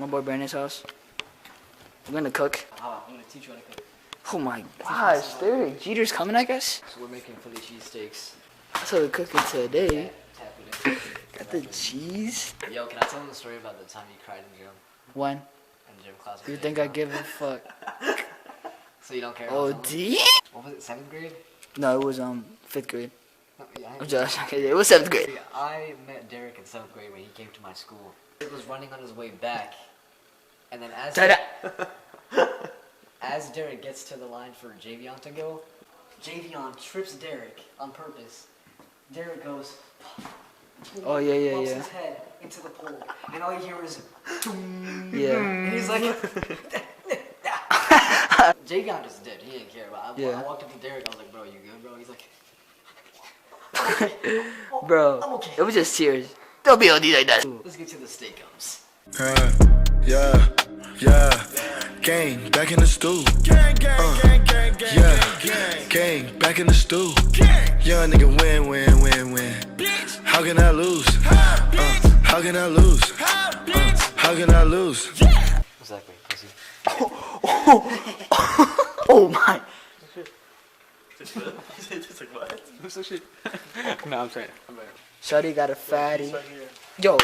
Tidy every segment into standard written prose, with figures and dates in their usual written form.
my boy Brandon's house. We're gonna cook. I'm gonna teach you how to cook. Oh my gosh, Derek Jeter's coming, I guess. So we're making Philly cheesesteaks. So we're cooking today. Tap it in. Got the cheese. Yo, can I tell them the story about the time you cried in gym? When? In gym class. You think I give a fuck? So you don't care? Oh, about D? What was it? 7th grade? No, it was 5th grade. No, yeah, I'm just okay. It was 7th grade. See, I met Derek in 7th grade when he came to my school. He was running on his way back, and then as Derek gets to the line for Javion to go, Javion trips Derek on purpose. Derek goes. Oh yeah. Bumps his head into the pole, and all you hear is. Yeah. And he's like. Javion just dipped. He didn't care about it. I walked up to Derek. I was like, "Bro, you good, bro?" He's like. Bro, I'm okay. it was just tears. Don't be OD like that. Let's get to the steakums. Yeah. Gang, back in the stool. Gang, back in the stool. Young nigga win. How can I lose? How can I lose? How can I lose? Exactly. Pussy. Oh my. Who's the shit? No, I'm saying. Shawty got a fatty. Yo.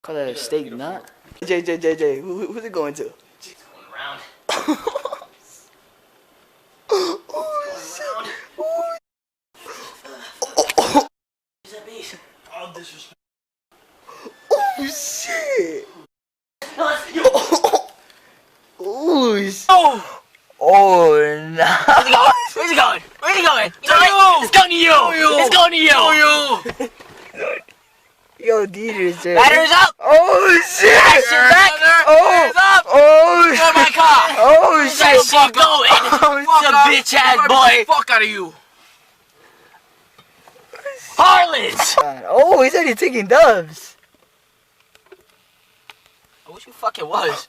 Call that a steak nut? JJ, who's it going to? It's going around. Oh shit. All disrespect. Oh shit. Oh shit. Oh no. Where's it going? Where's it going? It's going to you. It's going to you. Yo, Dieter's there. Batter's up. Oh shit. Action back. Oh. Batter's up. Oh Go to my car. Oh Where's shit. that shit going? Oh, Fuck bitch ass boy. Fuck out of you. Harlots. Oh, he's already taking dubs. I wish you fucking was.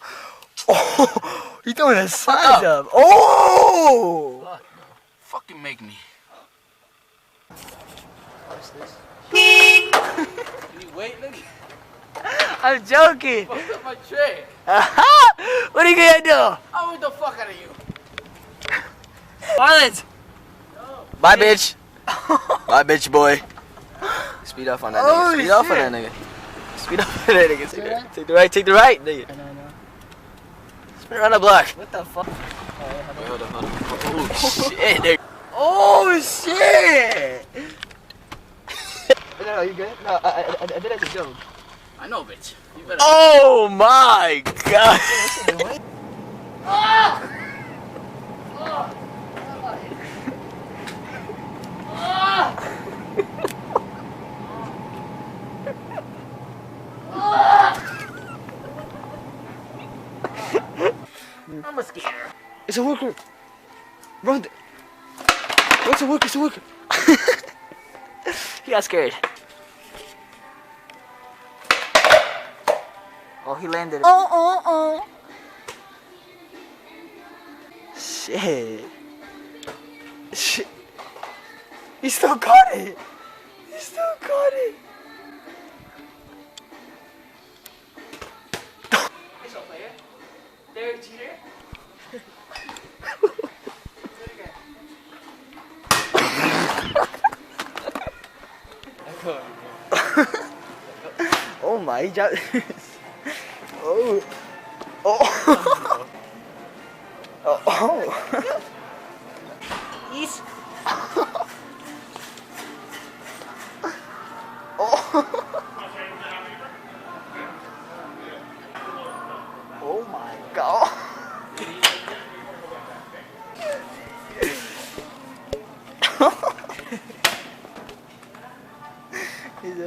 Oh, he's throwing a side up. Oh. Fuck no. Fucking make me. What's this? Can you wait, nigga? I'm joking. Fucked up my trick. What are you gonna do? I'll beat the fuck out of you. Harlots. Bye, bitch. Bye, bitch boy. Speed up on that nigga. Speed off on that nigga. Speed up on that nigga. Take the right, nigga. I know. Spin around the block. What the fuck? Wait, hold on. Oh shit, nigga. Oh shit! No, you good? No, I did it as a joke. I know, bitch. You better. Oh my god. I'm a scared. It's a worker. Run. What's a worker? It's a worker. He got scared. Oh, he landed. Oh. Shit. He still got it. Who's up player? Derek Jeter. Oh my, he dropped. Oh. He's. Oh my god. He's a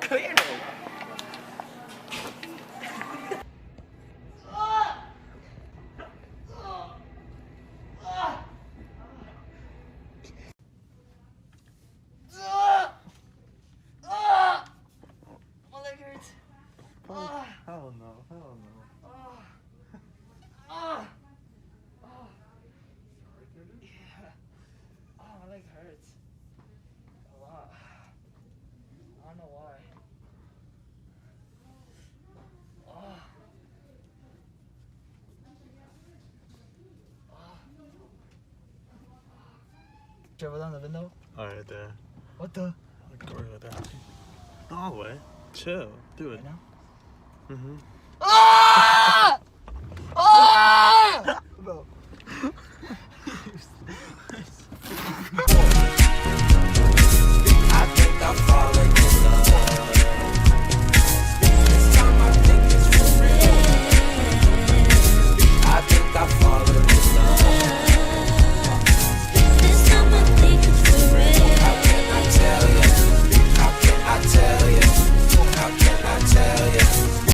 Clear it. My leg hurts. I don't know. Roll down the window. Alright, there. What the? Go right there. No way. Chill. Do it. Right now? Mm-hmm. Ah!